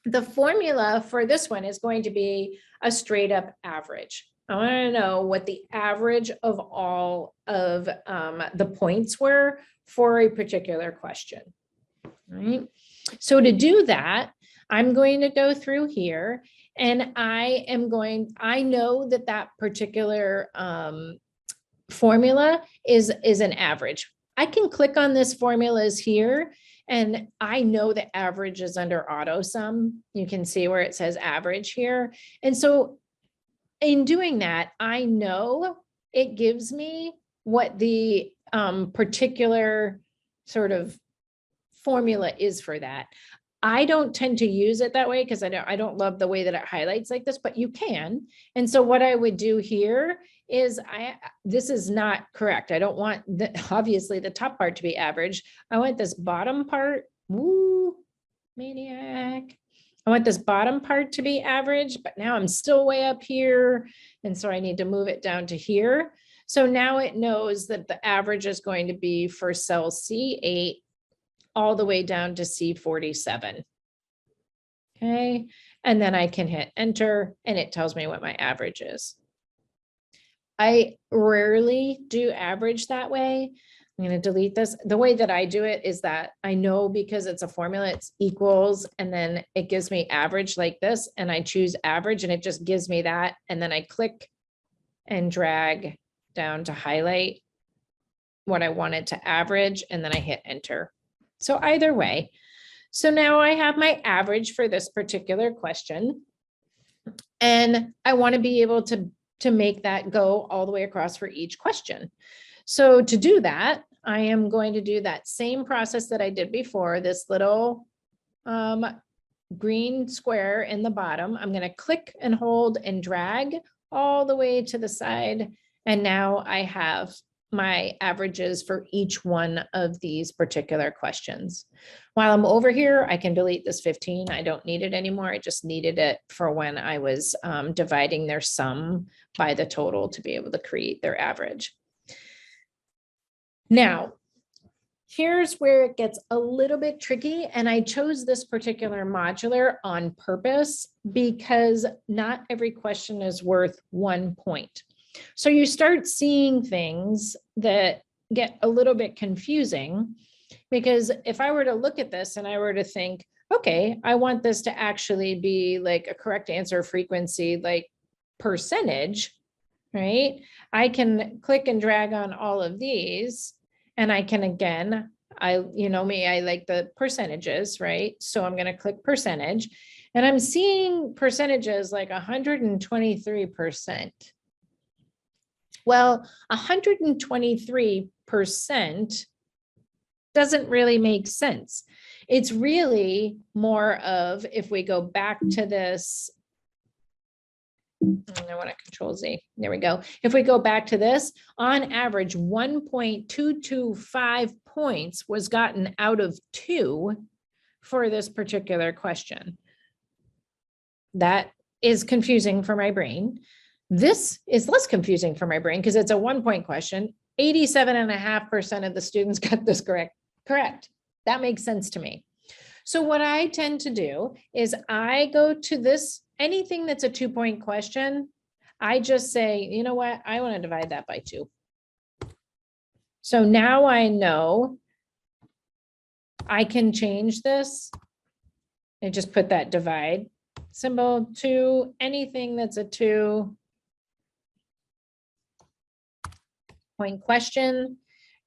The formula for this one is going to be a straight up average. I want to know what the average of all of the points were for a particular question. All right. So to do that, I'm going to go through here, and I know that particular formula is an average. I can click on this formulas here, and I know the average is under auto sum. You can see where it says average here. And so in doing that, I know it gives me what the particular sort of formula is for that. I don't tend to use it that way because I don't love the way that it highlights like this, but you can. And so what I would do here is this is not correct. I don't want obviously the top part to be average. I want this bottom part maniac. I want this bottom part to be average, but now I'm still way up here. And so I need to move it down to here. So now it knows that the average is going to be for cell C8 all the way down to C47. Okay, and then I can hit enter and it tells me what my average is. I rarely do average that way. I'm going to delete this. The way that I do it is that I know because it's a formula, it's equals, and then it gives me average like this, and I choose average and it just gives me that. And then I click and drag down to highlight what I wanted to average, and then I hit enter. So either way. So now I have my average for this particular question. And I want to be able to make that go all the way across for each question. So to do that, I am going to do that same process that I did before, this little green square in the bottom. I'm going to click and hold and drag all the way to the side. And now I have my averages for each one of these particular questions. While I'm over here, I can delete this 15. I don't need it anymore. I just needed it for when I was dividing their sum by the total to be able to create their average. Now, here's where it gets a little bit tricky. And I chose this particular modular on purpose because not every question is worth 1 point. So you start seeing things that get a little bit confusing, because if I were to look at this and I were to think, okay, I want this to actually be like a correct answer frequency, like percentage, right? I can click and drag on all of these and I can, again, you know me, I like the percentages, right? So I'm going to click percentage and I'm seeing percentages like 123%. Well, 123% doesn't really make sense. It's really more of, if we go back to this, I want to Control Z, there we go. If we go back to this, on average, 1.225 points was gotten out of 2 for this particular question. That is confusing for my brain. This is less confusing for my brain because it's a 1-point question. 87.5% of the students got this correct. That makes sense to me. So what I tend to do is I go to this, anything that's a 2-point question, I just say, you know what, I want to divide that by 2. So now I know I can change this and just put that divide symbol to anything that's a 2-point question,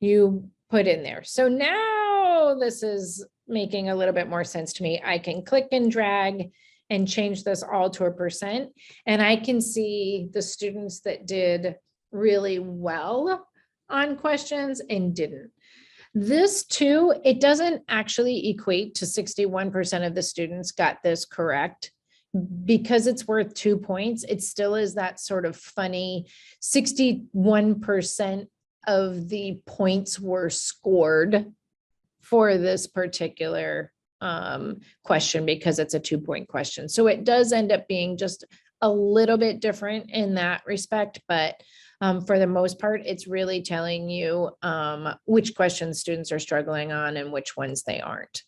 you put in there. So now this is making a little bit more sense to me. I can click and drag and change this all to a percent. And I can see the students that did really well on questions and didn't. This too, it doesn't actually equate to 61% of the students got this correct. Because it's worth 2 points, it still is that sort of funny 61% of the points were scored for this particular question because it's a 2-point question. So it does end up being just a little bit different in that respect, but for the most part, it's really telling you which questions students are struggling on and which ones they aren't.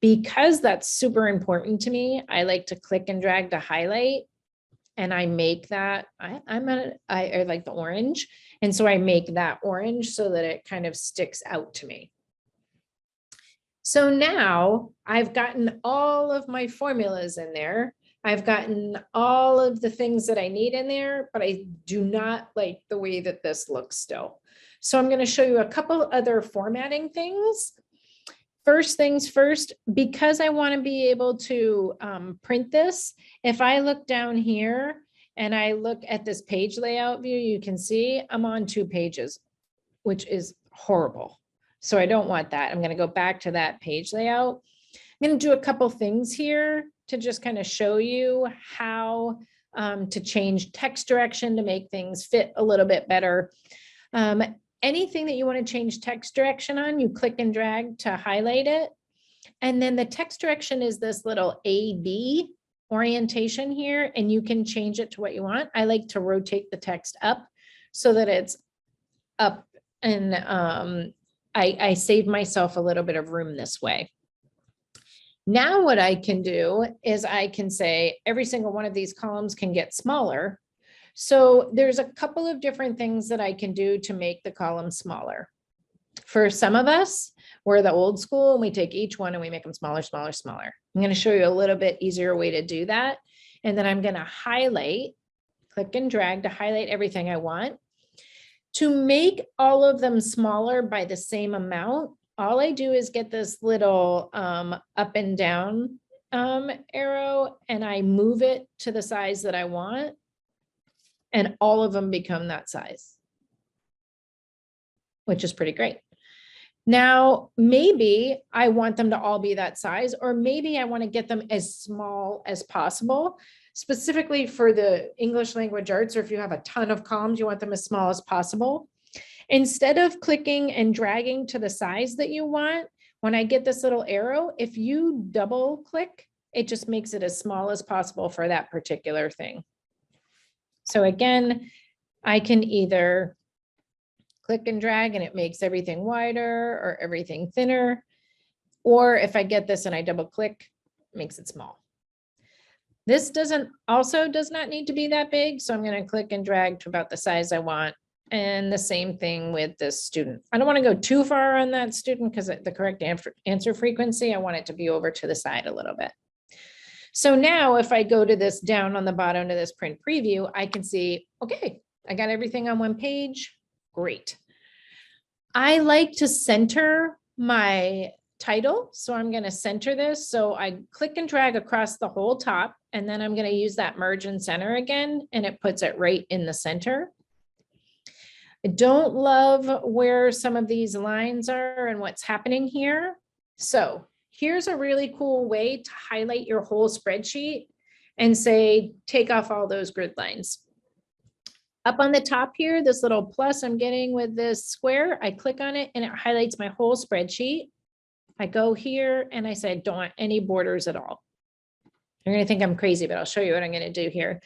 Because that's super important to me, I like to click and drag to highlight, and I make that, I like the orange. And so I make that orange so that it kind of sticks out to me. So now I've gotten all of my formulas in there. I've gotten all of the things that I need in there, but I do not like the way that this looks still. So I'm going to show you a couple other formatting things. First things first, because I want to be able to print this, if I look down here and I look at this page layout view, you can see I'm on 2 pages, which is horrible. So I don't want that. I'm going to go back to that page layout. I'm going to do a couple things here to just kind of show you how to change text direction to make things fit a little bit better. Anything that you want to change text direction on, you click and drag to highlight it. And then the text direction is this little AB orientation here, and you can change it to what you want. I like to rotate the text up so that it's up, and I save myself a little bit of room this way. Now what I can do is I can say every single one of these columns can get smaller. So there's a couple of different things that I can do to make the column smaller. For some of us, we're the old school and we take each one and we make them smaller, smaller, smaller. I'm going to show you a little bit easier way to do that. And then I'm going to highlight, click and drag to highlight everything I want. To make all of them smaller by the same amount, all I do is get this little up and down arrow, and I move it to the size that I want, and all of them become that size, which is pretty great. Now, maybe I want them to all be that size, or maybe I want to get them as small as possible. Specifically for the English language arts, or if you have a ton of columns, you want them as small as possible. Instead of clicking and dragging to the size that you want, when I get this little arrow, if you double click, it just makes it as small as possible for that particular thing. So again, I can either click and drag and it makes everything wider or everything thinner. Or if I get this and I double click, it makes it small. This does not need to be that big. So I'm going to click and drag to about the size I want. And the same thing with this student. I don't want to go too far on that student because the correct answer frequency, I want it to be over to the side a little bit. So now if I go to this down on the bottom to this print preview, I can see, okay, I got everything on one page. Great. I like to center my title. So I'm going to center this. So I click and drag across the whole top, and then I'm going to use that merge and center again, and it puts it right in the center. I don't love where some of these lines are and what's happening here. So here's a really cool way to highlight your whole spreadsheet and say, take off all those grid lines. Up on the top here, this little plus I'm getting with this square, I click on it and it highlights my whole spreadsheet. I go here and I say, don't want any borders at all. You're going to think I'm crazy, but I'll show you what I'm going to do here.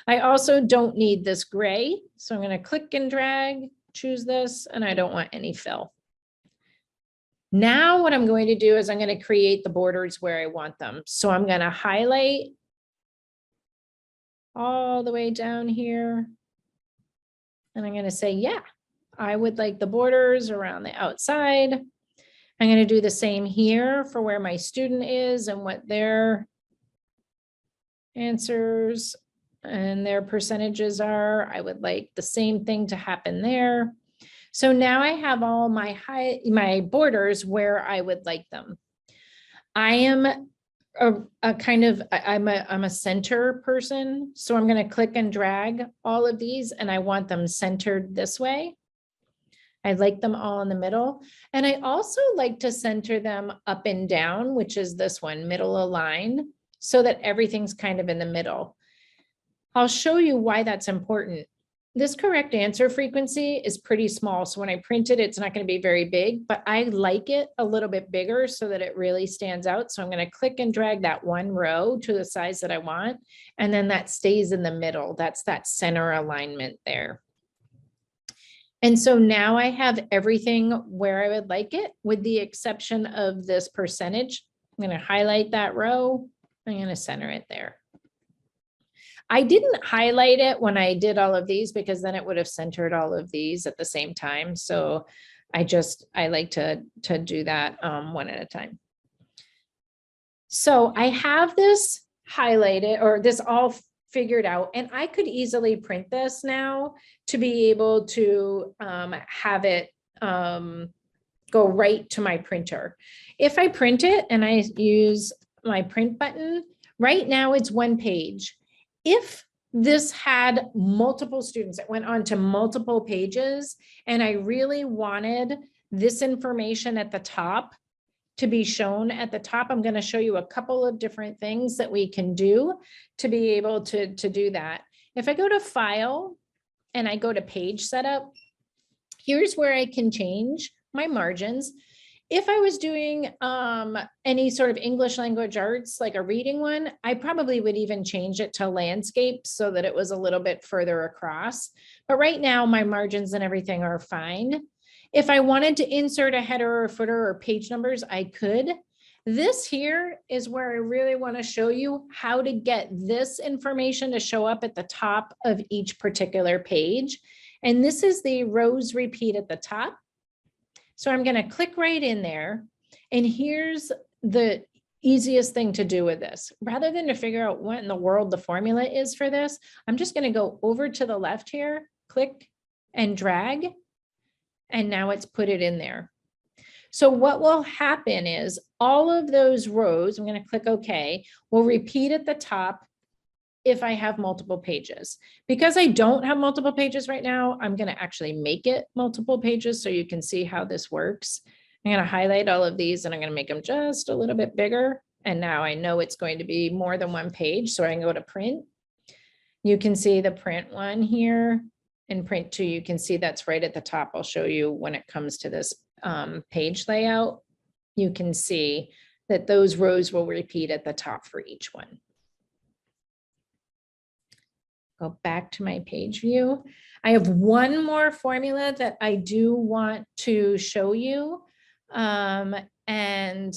I also don't need this gray. So I'm going to click and drag, choose this, and I don't want any fill. Now what I'm going to do is I'm going to create the borders where I want them. So I'm going to highlight all the way down here. And I'm going to say, yeah, I would like the borders around the outside. I'm going to do the same here for where my student is and what their answers and their percentages are. I would like the same thing to happen there. So now I have all my borders where I would like them. I am I'm a center person. So I'm going to click and drag all of these and I want them centered this way. I like them all in the middle. And I also like to center them up and down, which is this one, middle align, so that everything's kind of in the middle. I'll show you why that's important. This correct answer frequency is pretty small. So when I print it, it's not going to be very big, but I like it a little bit bigger so that it really stands out. So I'm going to click and drag that one row to the size that I want. And then that stays in the middle. That's that center alignment there. And so now I have everything where I would like it, with the exception of this percentage. I'm going to highlight that row. I'm going to center it there. I didn't highlight it when I did all of these because then it would have centered all of these at the same time. So I like to do that one at a time. So I have this highlighted, or this all figured out, and I could easily print this now to be able to have it go right to my printer. If I print it and I use my print button, right now it's one page. If this had multiple students, it went on to multiple pages, and I really wanted this information at the top to be shown at the top, I'm going to show you a couple of different things that we can do to be able to do that. If I go to File and I go to Page Setup, here's where I can change my margins. if I was doing any sort of English language arts, like a reading one, I probably would even change it to landscape so that it was a little bit further across. But right now my margins and everything are fine. If I wanted to insert a header or footer or page numbers, I could. This here is where I really want to show you how to get this information to show up at the top of each particular page. And this is the rows repeat at the top. So I'm going to click right in there. And here's the easiest thing to do with this. Rather than to figure out what in the world the formula is for this, I'm just going to go over to the left here, click and drag. And now it's put it in there. So what will happen is all of those rows, I'm going to click OK, will repeat at the top if I have multiple pages. Because I don't have multiple pages right now, I'm going to actually make it multiple pages so you can see how this works. I'm going to highlight all of these and I'm going to make them just a little bit bigger. And now I know it's going to be more than one page. So I can go to print. You can see the print one here and print two. You can see that's right at the top. I'll show you when it comes to this page layout. You can see that those rows will repeat at the top for each one. Go back to my page view. I have one more formula that I do want to show you. I'm going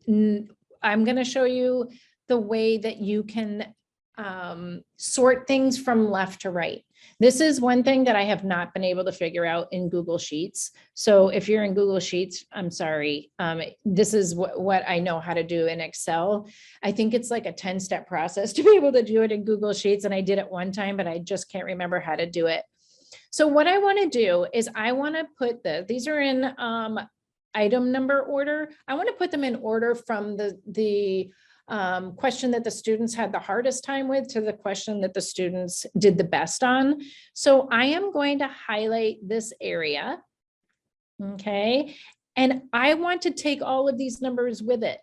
to show you the way that you can sort things from left to right. This is one thing that I have not been able to figure out in Google Sheets. So if you're in Google Sheets, I'm sorry. This is what I know how to do in Excel. I think it's like a 10-step process to be able to do it in Google Sheets. And I did it one time, but I just can't remember how to do it. So what I want to do is I want to put these are in item number order. I want to put them in order from the question that the students had the hardest time with to the question that the students did the best on. So I am going to highlight this area. Okay. And I want to take all of these numbers with it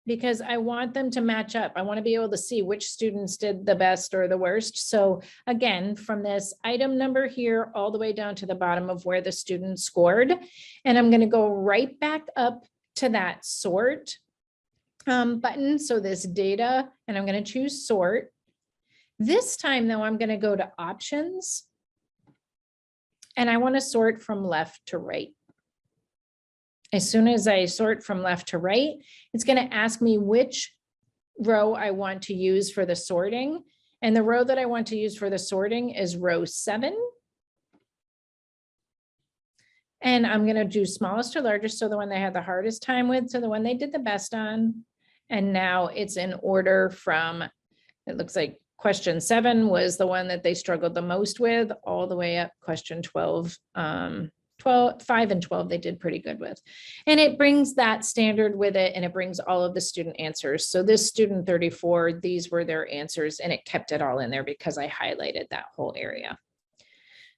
because I want them to match up. I want to be able to see which students did the best or the worst. So again, from this item number here, all the way down to the bottom of where the student scored. And I'm going to go right back up to that sort button. So this data, and I'm going to choose sort. This time though, I'm going to go to options and I want to sort from left to right. As soon as I sort from left to right, it's going to ask me which row I want to use for the sorting. And the row that I want to use for the sorting is row 7. And I'm going to do smallest to largest. So the one they had the hardest time with, so the one they did the best on. And now it's in order from, it looks like question 7 was the one that they struggled the most with, all the way up question 12, 5 and 12 they did pretty good with. And it brings that standard with it, and it brings all of the student answers. So this student 34, these were their answers, and it kept it all in there because I highlighted that whole area.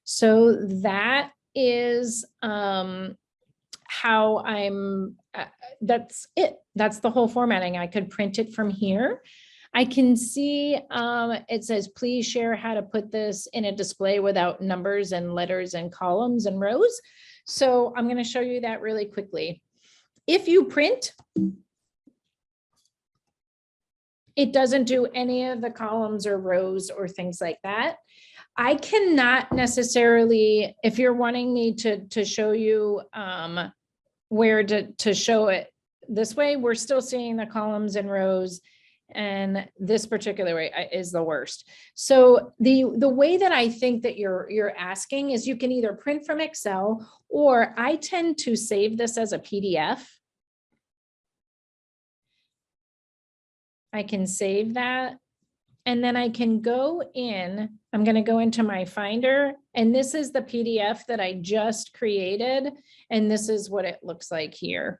So that is how that's it. That's the whole formatting. I could print it from here. I can see it says, please share how to put this in a display without numbers and letters and columns and rows. So I'm going to show you that really quickly. If you print, it doesn't do any of the columns or rows or things like that. I cannot necessarily, if you're wanting me to show you where to show it this way, we're still seeing the columns and rows, and this particular way is the worst. So the way that I think that you're asking is you can either print from Excel, or I tend to save this as a PDF. I can save that. And then I can go in, I'm going to go into my Finder, and this is the PDF that I just created. And this is what it looks like here.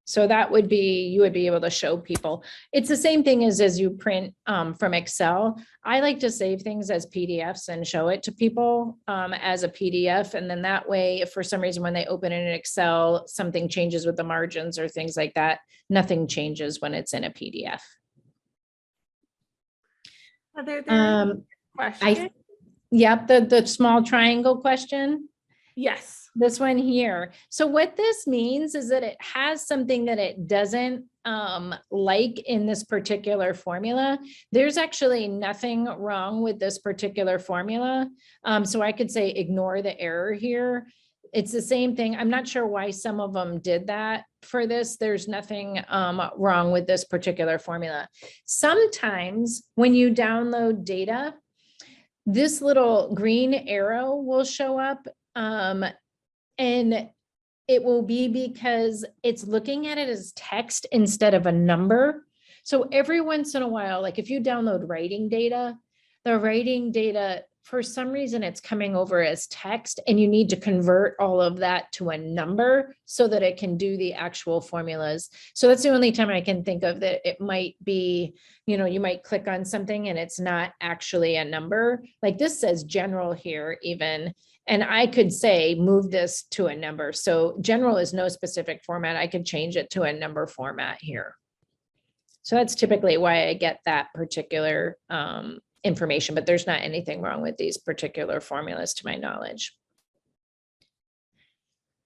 So that would be, you would be able to show people. It's the same thing as you print from Excel. I like to save things as PDFs and show it to people as a PDF. And then that way, if for some reason when they open it in Excel, something changes with the margins or things like that, nothing changes when it's in a PDF. Other than question? Yep, the small triangle question. Yes. This one here. So what this means is that it has something that it doesn't like in this particular formula. There's actually nothing wrong with this particular formula. So I could say ignore the error here. It's the same thing. I'm not sure why some of them did that for this. There's nothing wrong with this particular formula. Sometimes when you download data, this little green arrow will show up, and it will be because it's looking at it as text instead of a number. So every once in a while, like if you download writing data, the writing data, for some reason, it's coming over as text, and you need to convert all of that to a number so that it can do the actual formulas. So that's the only time I can think of that it might be, you might click on something and it's not actually a number. Like this says general here even, and I could say, move this to a number. So general is no specific format. I could change it to a number format here. So that's typically why I get that particular information, but there's not anything wrong with these particular formulas to my knowledge.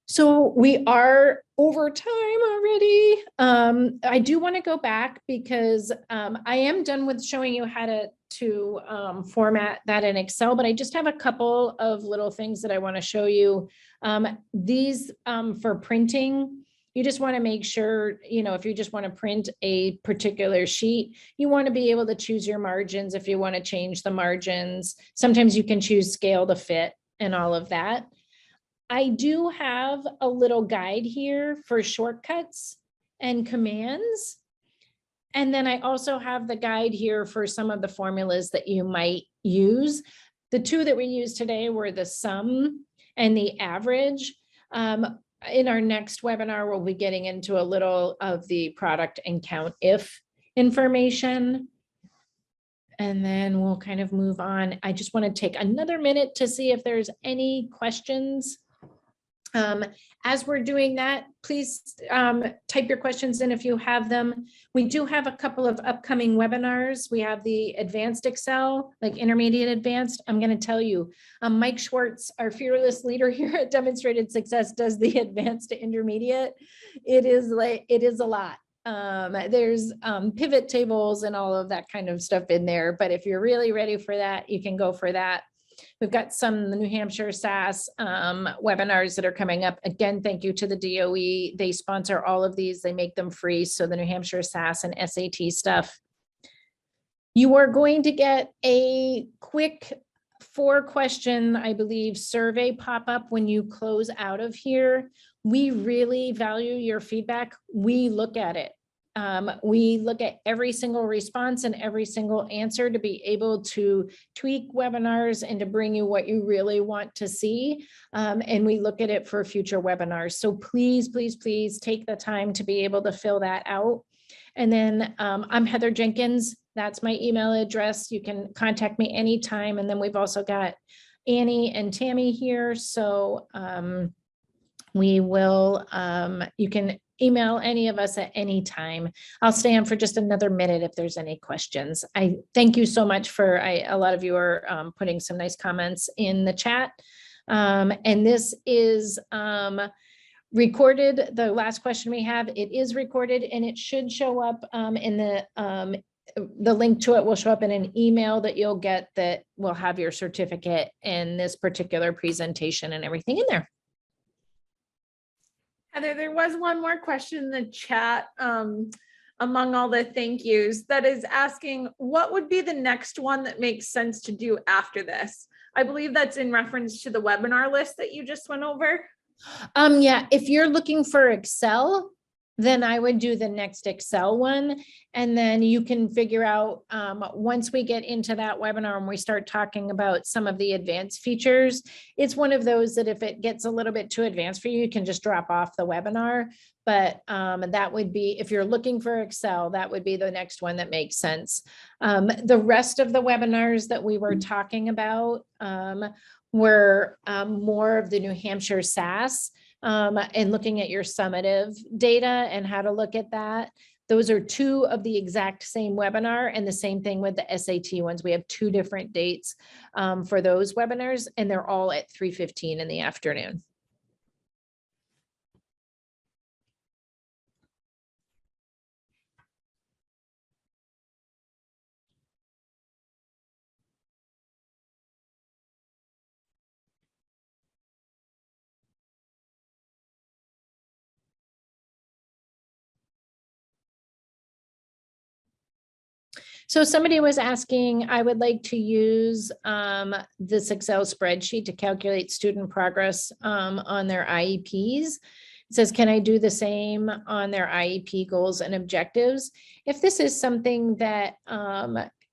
So we are over time already. I do want to go back because I am done with showing you how to format that in Excel, but I just have a couple of little things that I want to show you. These for printing, you just want to make sure, if you just want to print a particular sheet, you want to be able to choose your margins if you want to change the margins. Sometimes you can choose scale to fit and all of that. I do have a little guide here for shortcuts and commands. And then I also have the guide here for some of the formulas that you might use. The two that we used today were the sum and the average. In our next webinar, we'll be getting into a little of the product and count if information. And then we'll kind of move on. I just want to take another minute to see if there's any questions. As we're doing that, please type your questions in if you have them. We do have a couple of upcoming webinars. We have the advanced Excel, like intermediate advanced. I'm going to tell you, Mike Schwartz, our fearless leader here at Demonstrated Success, does the advanced to intermediate. It is a lot. There's pivot tables and all of that kind of stuff in there. But if you're really ready for that, you can go for that. We've got some the New Hampshire SAS webinars that are coming up. Again, thank you to the DOE. They sponsor all of these. They make them free. So the New Hampshire SAS and SAT stuff. You are going to get a quick 4-question, I believe, survey pop up when you close out of here. We really value your feedback. We look at it. We look at every single response and every single answer to be able to tweak webinars and to bring you what you really want to see. And we look at it for future webinars. So please, please, please take the time to be able to fill that out. And then I'm Heather Jenkins. That's my email address. You can contact me anytime. And then we've also got Annie and Tammy here. So we will, you can email any of us at any time. I'll stay on for just another minute if there's any questions. I thank you so much for, a lot of you are putting some nice comments in the chat. And this is recorded. The last question we have, it is recorded and it should show up in the link to it will show up in an email that you'll get that will have your certificate and this particular presentation and everything in there. Heather, there was one more question in the chat among all the thank yous that is asking, what would be the next one that makes sense to do after this? I believe that's in reference to the webinar list that you just went over. Yeah, if you're looking for Excel, then I would do the next Excel one. And then you can figure out once we get into that webinar and we start talking about some of the advanced features, it's one of those that if it gets a little bit too advanced for you, you can just drop off the webinar. But that would be, if you're looking for Excel, that would be the next one that makes sense. The rest of the webinars that we were talking about were more of the New Hampshire SAS. And looking at your summative data and how to look at that. Those are two of the exact same webinar, and the same thing with the SAT ones. We have two different dates for those webinars, and they're all at 3:15 in the afternoon. So somebody was asking, I would like to use this Excel spreadsheet to calculate student progress on their IEPs. It says, can I do the same on their IEP goals and objectives? If this is something that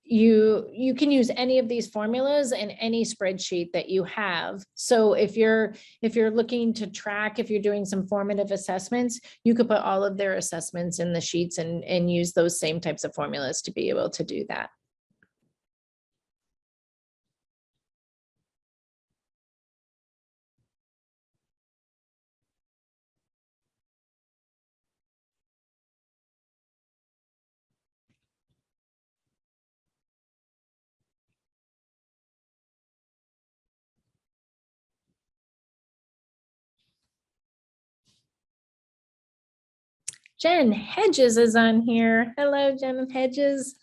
you can use any of these formulas in any spreadsheet that you have. So if you're looking to track, if you're doing some formative assessments, you could put all of their assessments in the sheets and use those same types of formulas to be able to do that. Jen Hedges is on here. Hello, Jen Hedges.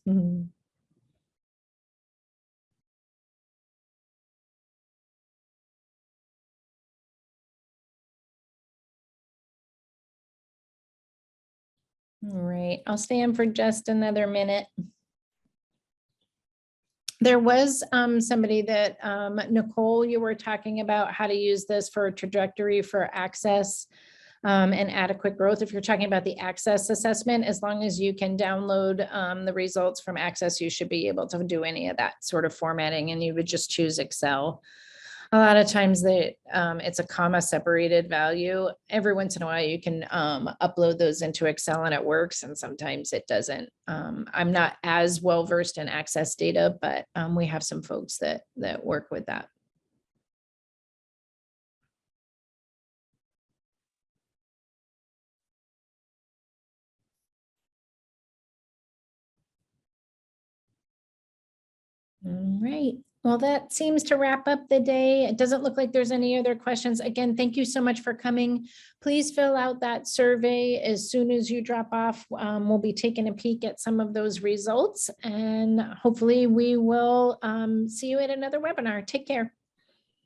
Hmm. All right, I'll stay on for just another minute. There was somebody that, Nicole, you were talking about how to use this for a trajectory for access and adequate growth. If you're talking about the access assessment, as long as you can download the results from access, you should be able to do any of that sort of formatting, and you would just choose Excel. A lot of times it's a comma separated value. Every once in a while you can upload those into Excel and it works, and sometimes it doesn't. I'm not as well versed in access data, but we have some folks that work with that. All right. Well, that seems to wrap up the day. It doesn't look like there's any other questions. Again, thank you so much for coming. Please fill out that survey as soon as you drop off. We'll be taking a peek at some of those results, and hopefully we will see you at another webinar. Take care.